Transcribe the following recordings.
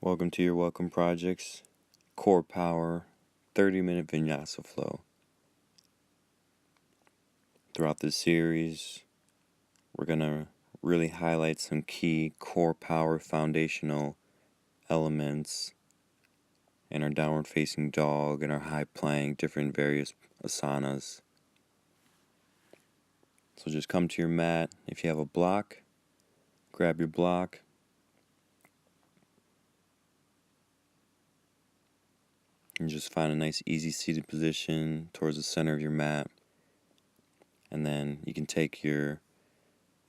Welcome to your Welcome Projects Core Power 30-minute Vinyasa flow. Throughout this series, we're going to really highlight some key core power foundational elements in our downward facing dog and our high plank, different various asanas. So just come to your mat. If you have a block, grab your block. And just find a nice easy seated position towards the center of your mat. And then you can take your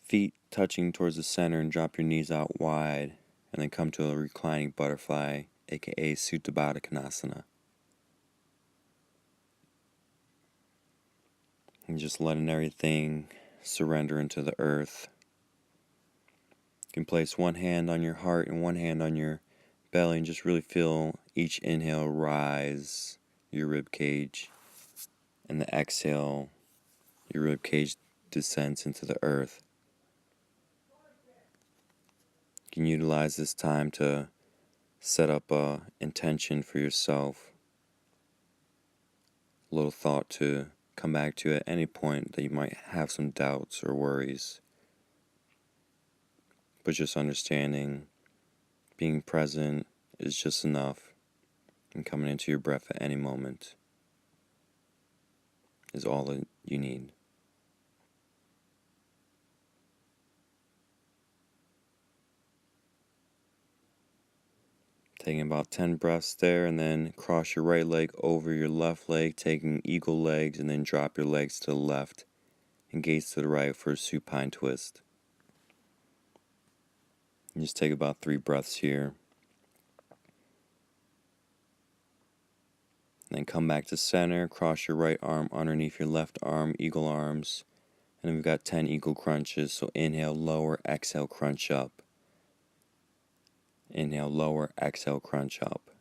feet touching towards the center and drop your knees out wide. And then come to a reclining butterfly, aka Supta Baddha Konasana. And just letting everything surrender into the earth. You can place one hand on your heart and one hand on your belly and just really feel each inhale rise your rib cage, and the exhale your rib cage descends into the earth. You can utilize this time to set up a intention for yourself, a little thought to come back to at any point that you might have some doubts or worries. But just understanding, being present is just enough, and coming into your breath at any moment is all that you need. Taking about 10 breaths there, and then cross your right leg over your left leg, taking eagle legs, and then drop your legs to the left and gaze to the right for a supine twist. And just take about 3 breaths here. And then come back to center, cross your right arm underneath your left arm, eagle arms. And then we've got 10 eagle crunches, so inhale, lower, exhale, crunch up. Inhale, lower, exhale, crunch up.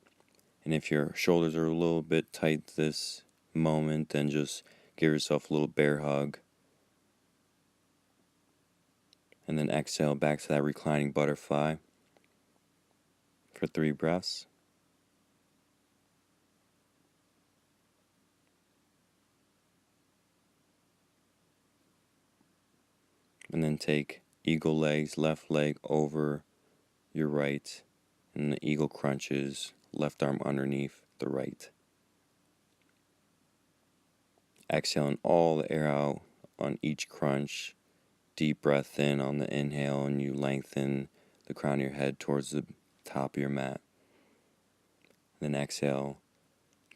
And if your shoulders are a little bit tight this moment, then just give yourself a little bear hug. And then exhale back to that reclining butterfly for 3 breaths. And then take eagle legs, left leg over your right, and the eagle crunches, left arm underneath the right. Exhaling all the air out on each crunch. Deep breath in on the inhale, and you lengthen the crown of your head towards the top of your mat. Then exhale,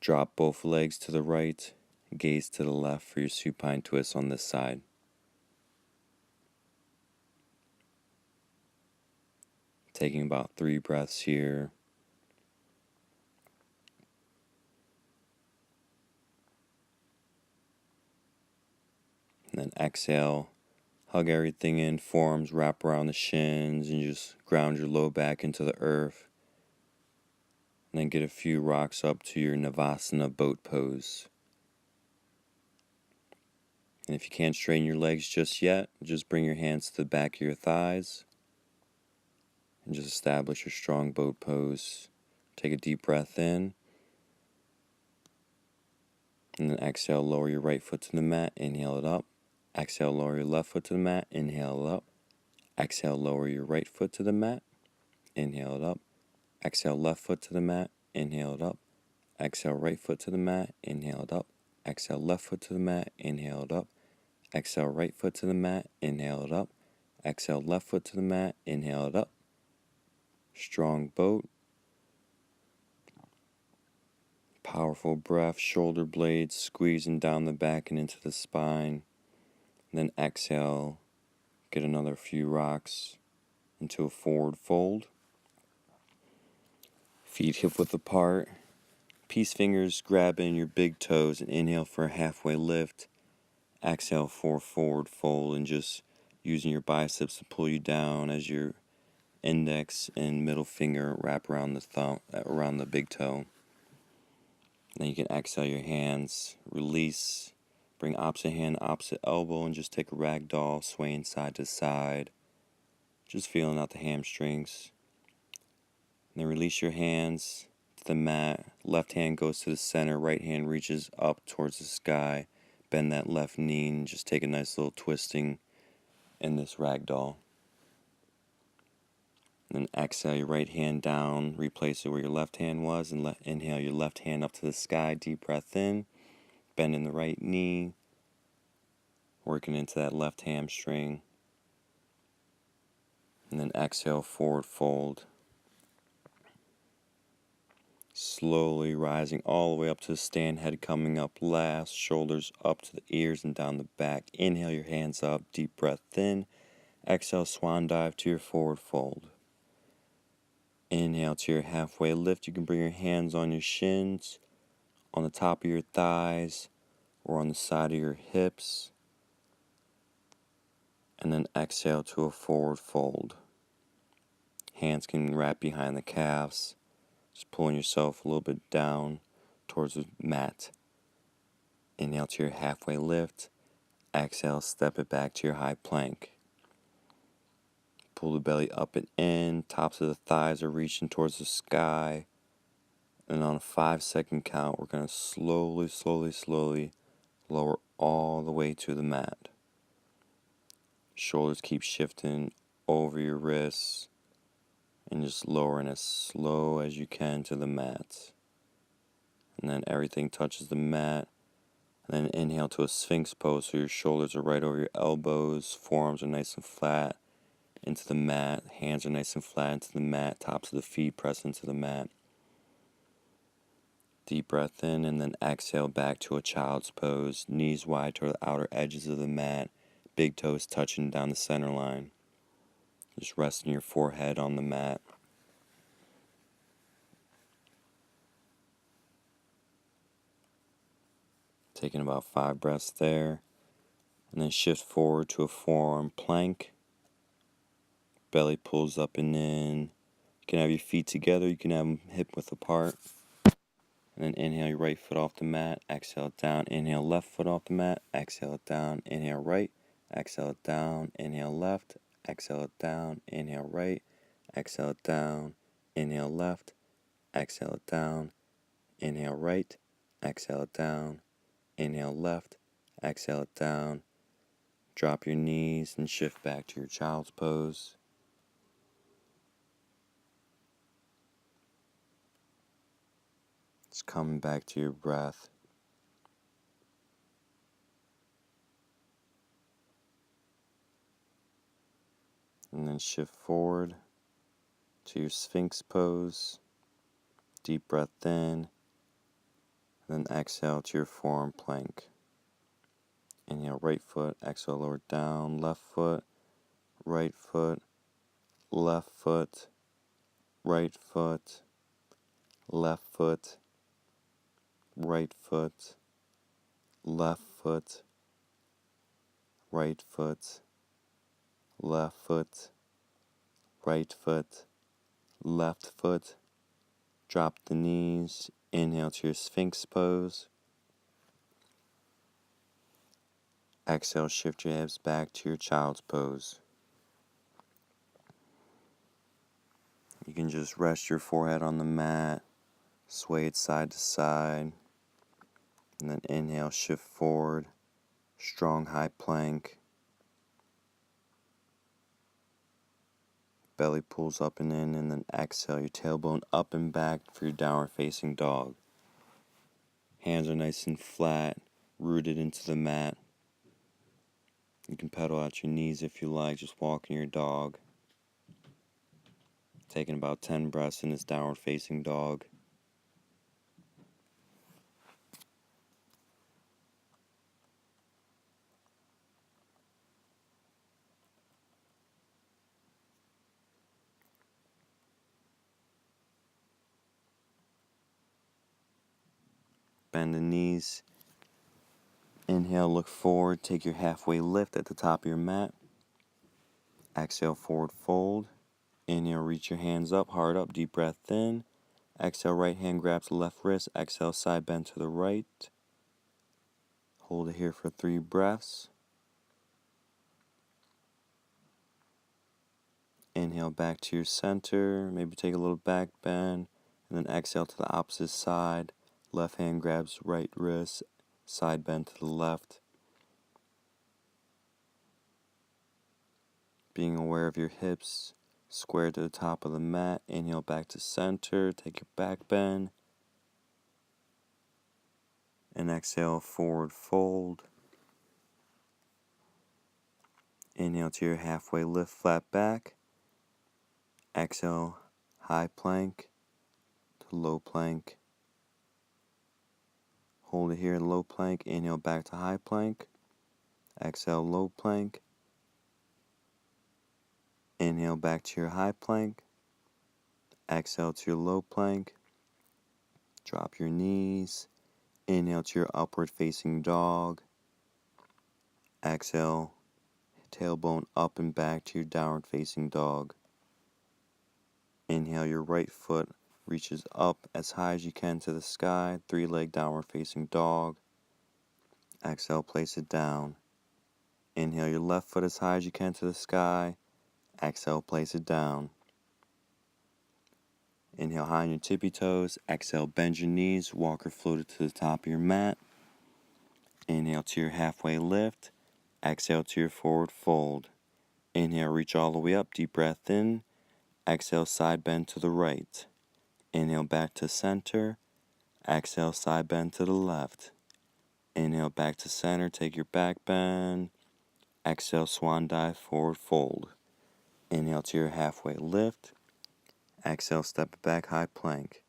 drop both legs to the right, gaze to the left for your supine twist on this side. Taking about 3 breaths here. And then exhale, hug everything in, forearms wrap around the shins, and just ground your low back into the earth. And then get a few rocks up to your Navasana boat pose. And if you can't straighten your legs just yet, just bring your hands to the back of your thighs and just establish your strong boat pose. Take a deep breath in. And then exhale, lower your right foot to the mat, inhale it up. Exhale, lower your left foot to the mat, inhale it up. Exhale, lower your right foot to the mat, inhale it up. Exhale, left foot to the mat, inhale it up. Exhale, right foot to the mat, inhale it up. Exhale, left foot to the mat, inhale it up. Exhale, right foot to the mat, inhale it up. Exhale, left foot to the mat, inhale it up. Strong boat. Powerful breath, shoulder blades squeezing down the back and into the spine. And then exhale, get another few rocks into a forward fold. Feet hip width apart. Peace fingers grabbing your big toes, and inhale for a halfway lift. Exhale for a forward fold, and just using your biceps to pull you down as your index and middle finger wrap around the thumb, around the big toe. Then you can exhale your hands, release, bring opposite hand, opposite elbow, and just take a ragdoll, swaying side to side. Just feeling out the hamstrings. And then release your hands to the mat. Left hand goes to the center. Right hand reaches up towards the sky. Bend that left knee and just take a nice little twisting in this ragdoll. And then exhale your right hand down. Replace it where your left hand was. And inhale your left hand up to the sky. Deep breath in. Bending the right knee. Working into that left hamstring. And then exhale, forward fold. Slowly rising all the way up to the stand, head coming up last, shoulders up to the ears and down the back. Inhale your hands up, deep breath in. Exhale, swan dive to your forward fold. Inhale to your halfway lift. You can bring your hands on your shins, on the top of your thighs, or on the side of your hips. And then exhale to a forward fold. Hands can wrap behind the calves. Just pulling yourself a little bit down towards the mat. Inhale to your halfway lift. Exhale, step it back to your high plank. Pull the belly up and in. Tops of the thighs are reaching towards the sky. And on a 5-second count, we're going to slowly lower all the way to the mat. Shoulders keep shifting over your wrists. And just lowering as slow as you can to the mat. And then everything touches the mat. And then inhale to a Sphinx pose, so your shoulders are right over your elbows, forearms are nice and flat into the mat, hands are nice and flat into the mat, tops of the feet press into the mat. Deep breath in, and then exhale back to a child's pose, knees wide toward the outer edges of the mat, big toes touching down the center line. Just resting your forehead on the mat. Taking about 5 breaths there. And then shift forward to a forearm plank. Belly pulls up and in. You can have your feet together. You can have them hip width apart. And then inhale your right foot off the mat. Exhale it down. Inhale left foot off the mat. Exhale it down. Inhale right. Exhale it down. Inhale left. Exhale it down. Inhale right. Exhale it down. Inhale left. Exhale it down. Inhale right. Exhale it down. Inhale left. Exhale it down. Drop your knees and shift back to your child's pose. Just coming back to your breath. And then shift forward to your Sphinx pose. Deep breath in. And then exhale to your forearm plank. Inhale right foot, exhale lower down, left foot, right foot, left foot, right foot, left foot, right foot, left foot, right foot, left foot, right foot, left foot. Drop the knees, inhale to your Sphinx pose. Exhale, shift your hips back to your child's pose. You can just rest your forehead on the mat, sway it side to side, and then inhale, shift forward, strong high plank. Belly pulls up and in, and then exhale, your tailbone up and back for your downward facing dog. Hands are nice and flat, rooted into the mat. You can pedal out your knees if you like, just walking your dog. Taking about 10 breaths in this downward facing dog. Bend the knees. Inhale, look forward, take your halfway lift at the top of your mat. Exhale, forward fold. Inhale, reach your hands up, heart up, deep breath in. Exhale, right hand grabs the left wrist. Exhale, side bend to the right. Hold it here for 3 breaths. Inhale back to your center, maybe take a little back bend, and then exhale to the opposite side. Left hand grabs right wrist, side bend to the left. Being aware of your hips, square to the top of the mat. Inhale back to center, take your back bend. And exhale, forward fold. Inhale to your halfway lift, flat back. Exhale, high plank to low plank. Hold it here in low plank. Inhale back to high plank. Exhale, low plank. Inhale back to your high plank. Exhale to your low plank. Drop your knees. Inhale to your upward facing dog. Exhale, tailbone up and back to your downward facing dog. Inhale, your right foot reaches up as high as you can to the sky. 3-leg downward facing dog. Exhale, place it down. Inhale, your left foot as high as you can to the sky. Exhale, place it down. Inhale, high on your tippy toes. Exhale, bend your knees. Walk or float it to the top of your mat. Inhale to your halfway lift. Exhale to your forward fold. Inhale, reach all the way up. Deep breath in. Exhale, side bend to the right. Inhale, back to center. Exhale, side bend to the left. Inhale, back to center. Take your back bend. Exhale, swan dive, forward fold. Inhale to your halfway lift. Exhale, step it back, high plank.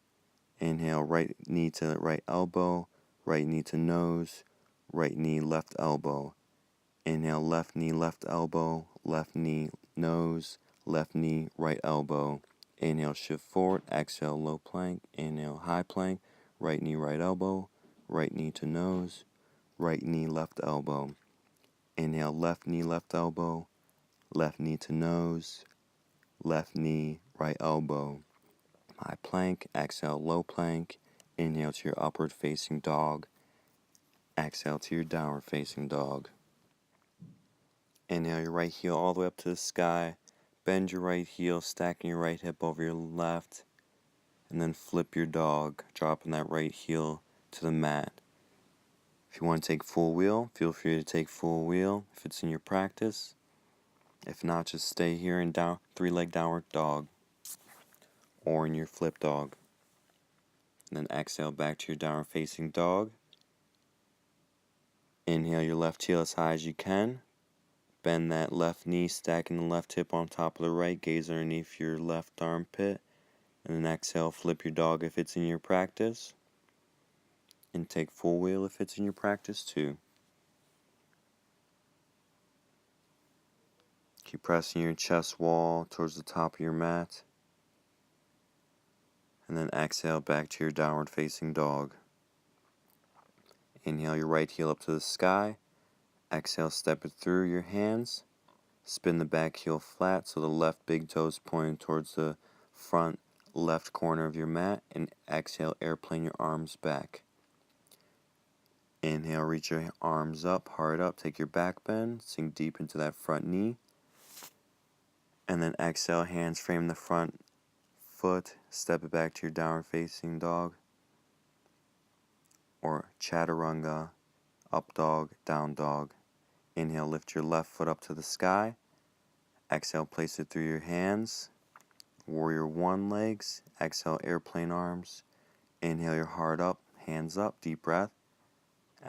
Inhale, right knee to right elbow, right knee to nose, right knee, left elbow. Inhale, left knee, left elbow, left knee, nose, left knee, right elbow. Inhale, shift forward. Exhale, low plank. Inhale, high plank. Right knee, right elbow, right knee to nose, right knee, left elbow. Inhale, left knee, left elbow, left knee to nose, left knee, right elbow. High plank. Exhale, low plank. Inhale to your upward facing dog. Exhale to your downward facing dog. Inhale your right heel all the way up to the sky. Bend your right heel, stacking your right hip over your left. And then flip your dog, dropping that right heel to the mat. If you want to take full wheel, feel free to take full wheel if it's in your practice. If not, just stay here in 3-leg downward dog or in your flip dog. And then exhale back to your downward facing dog. Inhale your left heel as high as you can. Bend that left knee, stacking the left hip on top of the right, gaze underneath your left armpit. And then exhale, flip your dog if it's in your practice. And take full wheel if it's in your practice too. Keep pressing your chest wall towards the top of your mat. And then exhale back to your downward facing dog. Inhale your right heel up to the sky. Exhale, step it through your hands. Spin the back heel flat so the left big toe is pointing towards the front left corner of your mat. And exhale, airplane your arms back. Inhale, reach your arms up, hard up, take your back bend, sink deep into that front knee. And then exhale, hands frame the front foot, step it back to your downward facing dog. Or chaturanga, up dog, down dog. Inhale, lift your left foot up to the sky. Exhale, place it through your hands. Warrior 1 legs. Exhale, airplane arms. Inhale your heart up, hands up, deep breath.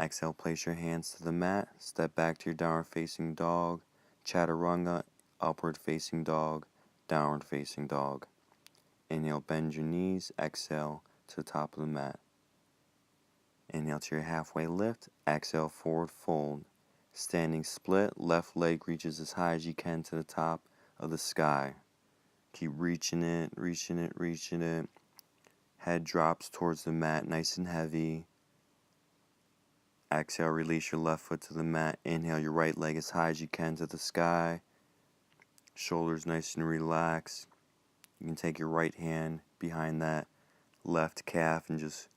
Exhale, place your hands to the mat. Step back to your downward facing dog. Chaturanga, upward facing dog, downward facing dog. Inhale, bend your knees. Exhale to the top of the mat. Inhale to your halfway lift. Exhale, forward fold. Standing split, left leg reaches as high as you can to the top of the sky. Keep reaching it, reaching it, reaching it. Head drops towards the mat, nice and heavy. Exhale, release your left foot to the mat. Inhale, your right leg as high as you can to the sky. Shoulders nice and relaxed. You can take your right hand behind that left calf and just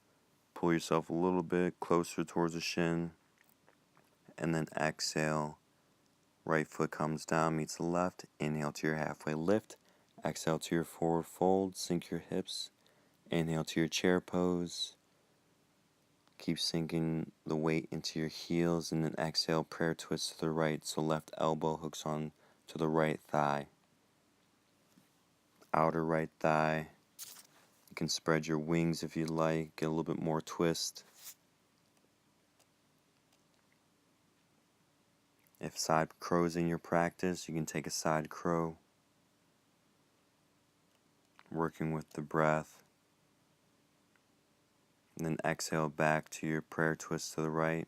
pull yourself a little bit closer towards the shin. And then exhale. Right foot comes down, meets the left. Inhale to your halfway lift. Exhale to your forward fold, sink your hips. Inhale to your chair pose. Keep sinking the weight into your heels, and then exhale, prayer twist to the right, so left elbow hooks on to the right thigh. Outer right thigh. You can spread your wings if you like, get a little bit more twist. If side crow's in your practice, you can take a side crow. Working with the breath. And then exhale back to your prayer twist to the right.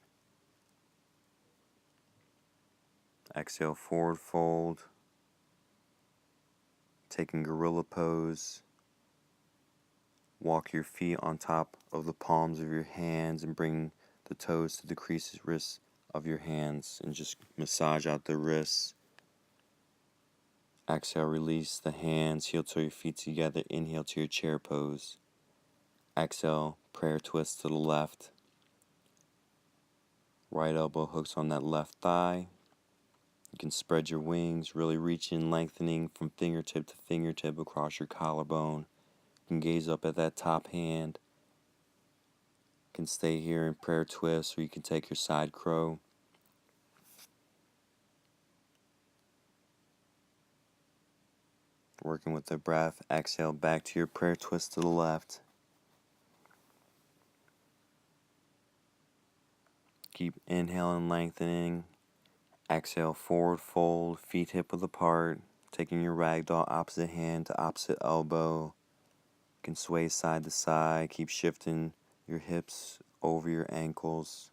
Exhale, forward fold. Taking gorilla pose. Walk your feet on top of the palms of your hands and bring the toes to the creases, wrists of your hands, and just massage out the wrists. Exhale, release the hands, heel toe your feet together, inhale to your chair pose. Exhale, prayer twist to the left. Right elbow hooks on that left thigh. You can spread your wings, really reach in, lengthening from fingertip to fingertip across your collarbone. You can gaze up at that top hand. You can stay here in prayer twist, or you can take your side crow. Working with the breath, exhale back to your prayer twist to the left. Keep inhaling, lengthening. Exhale, forward fold, feet hip width apart. Taking your ragdoll opposite hand to opposite elbow. You can sway side to side. Keep shifting your hips over your ankles.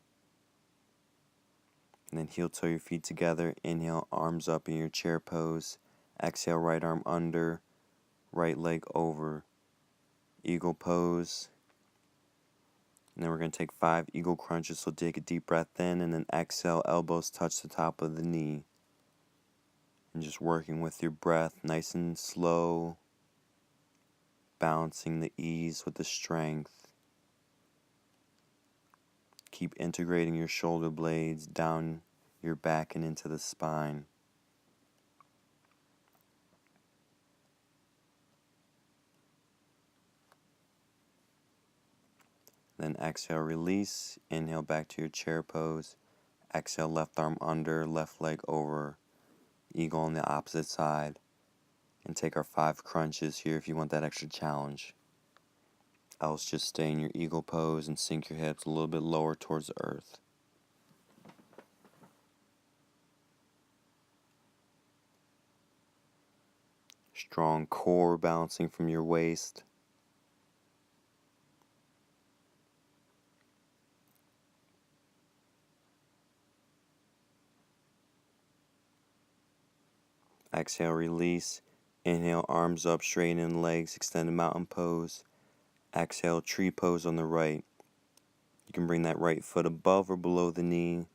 And then heel toe your feet together. Inhale, arms up in your chair pose. Exhale, right arm under, right leg over. Eagle pose. And then we're going to take 5 eagle crunches, so take a deep breath in, and then exhale, elbows touch the top of the knee. And just working with your breath, nice and slow, balancing the ease with the strength. Keep integrating your shoulder blades down your back and into the spine. Then exhale, release. Inhale back to your chair pose. Exhale, left arm under, left leg over. Eagle on the opposite side. And take our 5 crunches here if you want that extra challenge. Else just stay in your eagle pose and sink your hips a little bit lower towards the earth. Strong core balancing from your waist. Exhale, release. Inhale, arms up, straighten legs, extended mountain pose. Exhale, tree pose on the right. You can bring that right foot above or below the knee,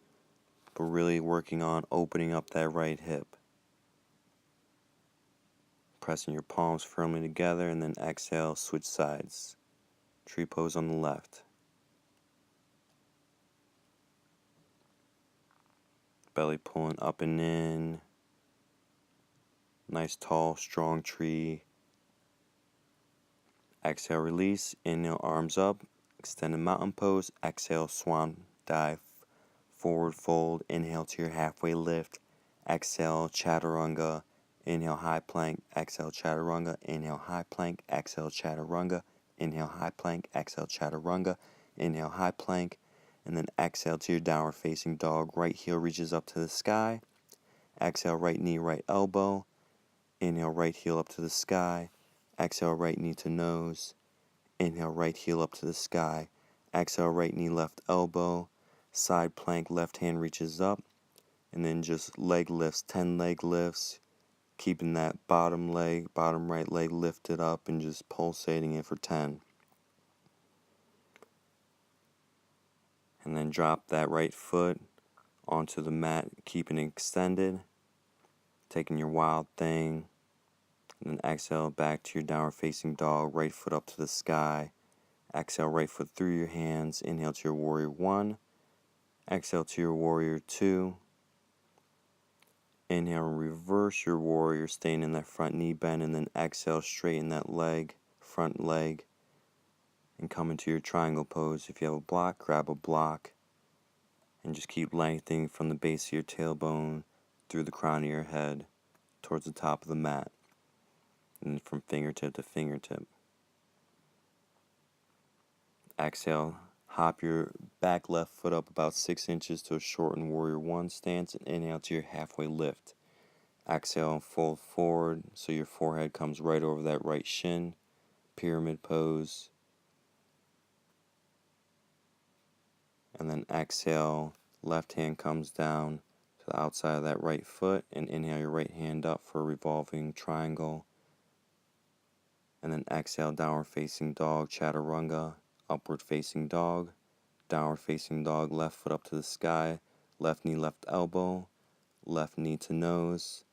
but really working on opening up that right hip. Pressing your palms firmly together, and then exhale, switch sides. Tree pose on the left. Belly pulling up and in. Nice, tall, strong tree. Exhale, release. Inhale, arms up. Extended mountain pose. Exhale, swan dive. Forward fold. Inhale to your halfway lift. Exhale, chaturanga. Inhale, high plank. Exhale, chaturanga. Inhale, high plank. Exhale, chaturanga. Inhale, high plank. Exhale, chaturanga. Inhale, high plank. And then exhale to your downward facing dog. Right heel reaches up to the sky. Exhale, right knee, right elbow. Inhale, right heel up to the sky. Exhale, right knee to nose. Inhale, right heel up to the sky. Exhale, right knee, left elbow. Side plank, left hand reaches up. And then just leg lifts, 10 leg lifts. Keeping that bottom right leg lifted up and just pulsating it for 10. And then drop that right foot onto the mat, keeping it extended. Taking your wild thing. And then exhale back to your downward facing dog, right foot up to the sky. Exhale, right foot through your hands. Inhale to your warrior 1. Exhale to your warrior 2. Inhale and reverse your warrior, staying in that front knee bend, and then exhale, straighten that leg, front leg, and come into your triangle pose. If you have a block, grab a block, and just keep lengthening from the base of your tailbone through the crown of your head towards the top of the mat, and from fingertip to fingertip. Exhale, hop your back left foot up about 6 inches to a shortened warrior one stance, and inhale to your halfway lift. Exhale and fold forward so your forehead comes right over that right shin, pyramid pose. And then exhale, left hand comes down to the outside of that right foot, and inhale your right hand up for a revolving triangle. And then exhale, downward facing dog, chaturanga, upward facing dog, downward facing dog, left foot up to the sky, left knee, left elbow, left knee to nose.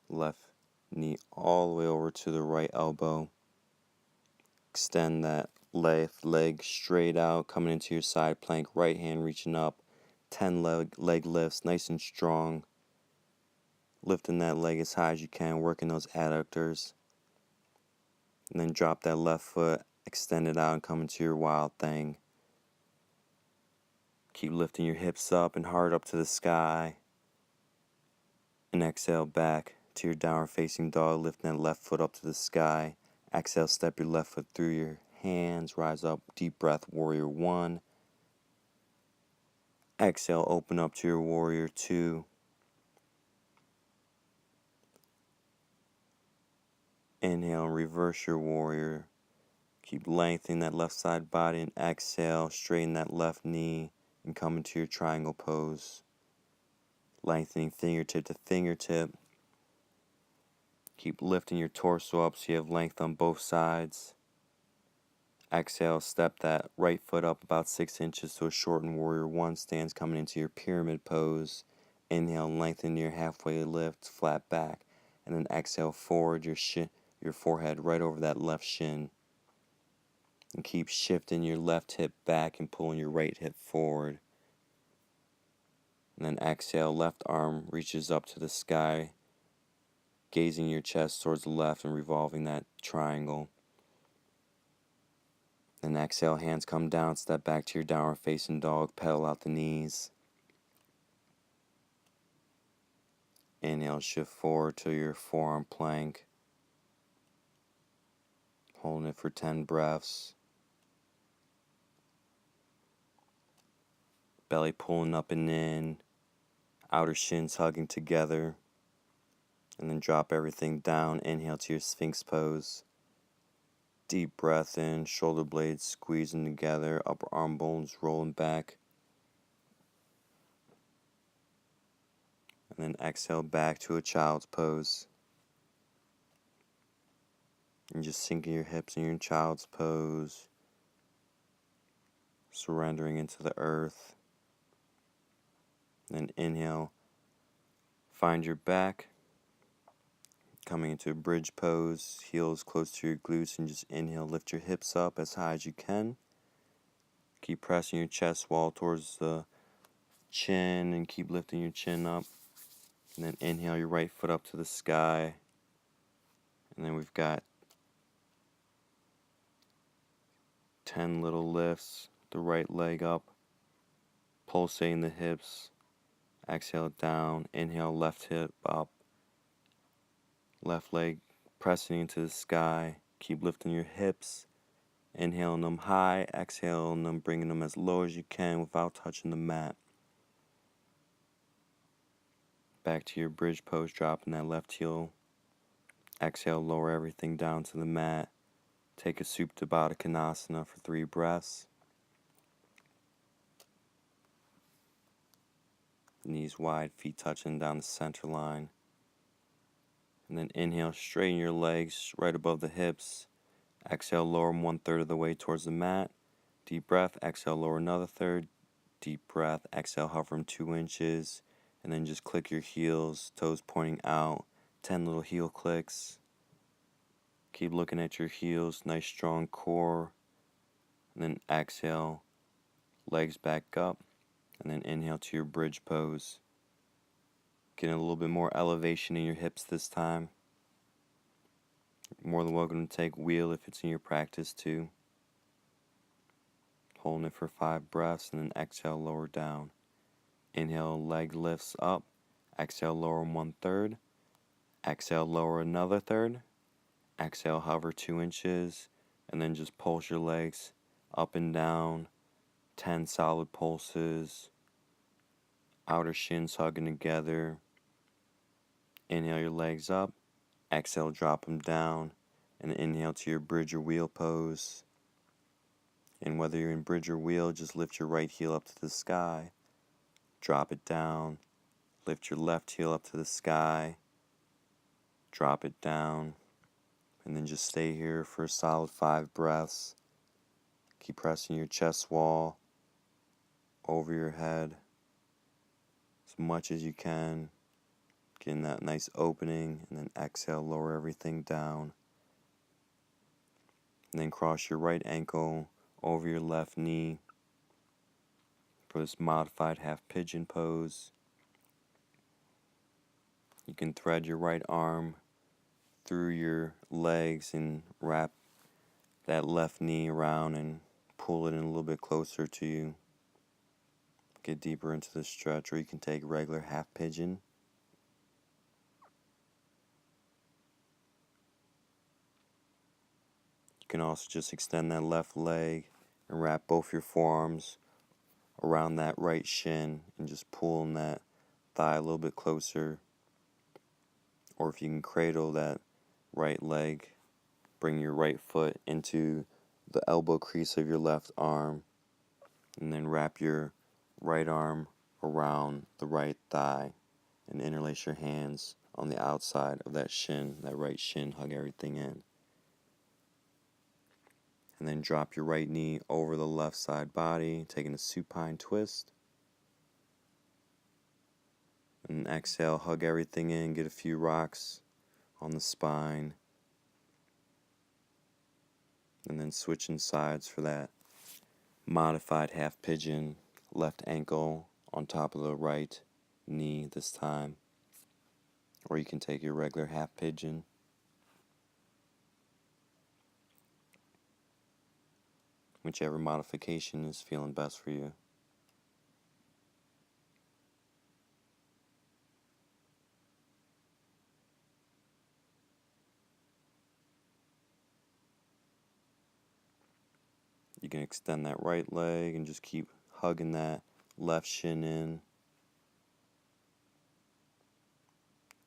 Left knee all the way over to the right elbow. Extend that left leg straight out, coming into your side plank, right hand reaching up, 10 leg lifts, nice and strong. Lifting that leg as high as you can, working those adductors. And then drop that left foot, extend it out, and come into your wild thing. Keep lifting your hips up and heart up to the sky. And exhale back to your downward facing dog, lifting that left foot up to the sky. Exhale, step your left foot through your hands, rise up, deep breath, warrior one. Exhale, open up to your warrior two. Inhale and reverse your warrior. Keep lengthening that left side body, and exhale, straighten that left knee and come into your triangle pose. Lengthening fingertip to fingertip. Keep lifting your torso up so you have length on both sides. Exhale, step that right foot up about 6 inches to a shortened warrior one stance, coming into your pyramid pose. Inhale, lengthen your halfway lift, flat back, and then exhale, forward your forehead right over that left shin. And keep shifting your left hip back and pulling your right hip forward. And then exhale, left arm reaches up to the sky, gazing your chest towards the left and revolving that triangle. Then exhale, hands come down, step back to your downward facing dog, pedal out the knees. Inhale, shift forward to your forearm plank. Holding it for 10 breaths. Belly pulling up and in, outer shins hugging together. And then drop everything down. Inhale to your Sphinx pose. Deep breath in, shoulder blades squeezing together, upper arm bones rolling back. And then exhale back to a child's pose. And just sinking your hips in your child's pose. Surrendering into the earth. Then inhale, find your back. Coming into a bridge pose, heels close to your glutes, and just inhale, lift your hips up as high as you can. Keep pressing your chest wall towards the chin and keep lifting your chin up. And then inhale your right foot up to the sky. And then we've got 10 little lifts, the right leg up, pulsating the hips. Exhale down, inhale left hip up, left leg pressing into the sky. Keep lifting your hips, inhaling them high, exhaling them, bringing them as low as you can without touching the mat. Back to your bridge pose, dropping that left heel. Exhale, lower everything down to the mat. Take a Supta Baddha Konasana for 3 breaths. Knees wide, feet touching down the center line. And then inhale, straighten your legs right above the hips. Exhale, lower them 1/3 of the way towards the mat. Deep breath, exhale, lower another third. Deep breath, exhale, hover them 2 inches. And then just click your heels, toes pointing out. 10 little heel clicks. Keep looking at your heels, nice strong core. And then exhale, legs back up. And then inhale to your bridge pose. Getting a little bit more elevation in your hips this time. You're more than welcome to take wheel if it's in your practice too. Holding it for 5 breaths and then exhale, lower down. Inhale, leg lifts up. Exhale, lower 1/3. Exhale, lower another third. Exhale, hover 2 inches. And then just pulse your legs up and down. 10 solid pulses. Outer shins hugging together. Inhale your legs up. Exhale, drop them down. And inhale to your bridge or wheel pose. And whether you're in bridge or wheel, just lift your right heel up to the sky. Drop it down. Lift your left heel up to the sky. Drop it down. And then just stay here for a solid 5 breaths. Keep pressing your chest wall over your head as much as you can. Getting that nice opening. And then exhale, lower everything down. And then cross your right ankle over your left knee for this modified half pigeon pose. You can thread your right arm through your legs and wrap that left knee around and pull it in a little bit closer to you. Get deeper into the stretch, or you can take regular half pigeon. You can also just extend that left leg and wrap both your forearms around that right shin and just pulling that thigh a little bit closer. Or if you can cradle that right leg, bring your right foot into the elbow crease of your left arm and then wrap your right arm around the right thigh and interlace your hands on the outside of that shin, that right shin, hug everything in. And then drop your right knee over the left side body, taking a supine twist. And exhale, hug everything in, get a few rocks on the spine. And then switching sides for that modified half pigeon, left ankle on top of the right knee this time. Or you can take your regular half pigeon. Whichever modification is feeling best for you. You can extend that right leg and just keep hugging that left shin in.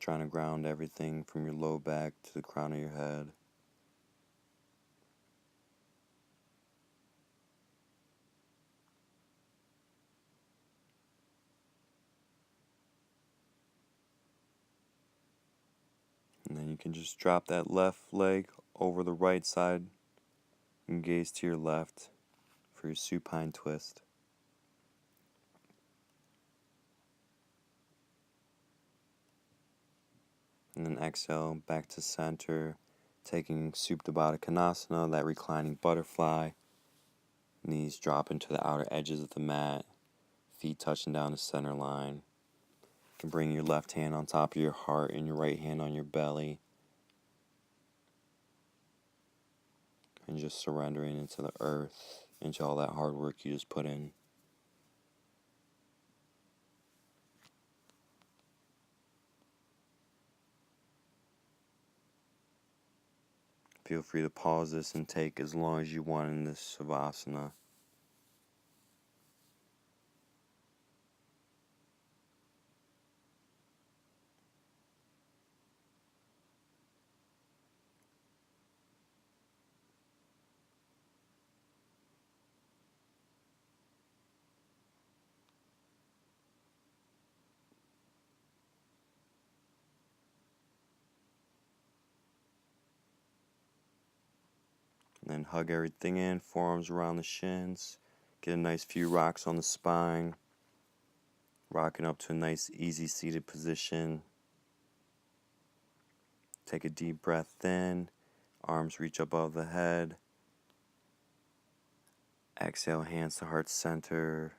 Trying to ground everything from your low back to the crown of your head. And then you can just drop that left leg over the right side and gaze to your left for your supine twist. And then exhale back to center, taking Supta Baddha Konasana, that reclining butterfly. Knees drop into the outer edges of the mat, feet touching down the center line. You can bring your left hand on top of your heart and your right hand on your belly. And just surrendering into the earth, into all that hard work you just put in. Feel free to pause this and take as long as you want in this Savasana. And then hug everything in, forearms around the shins. Get a nice few rocks on the spine. Rocking up to a nice easy seated position. Take a deep breath in. Arms reach above the head. Exhale, hands to heart center.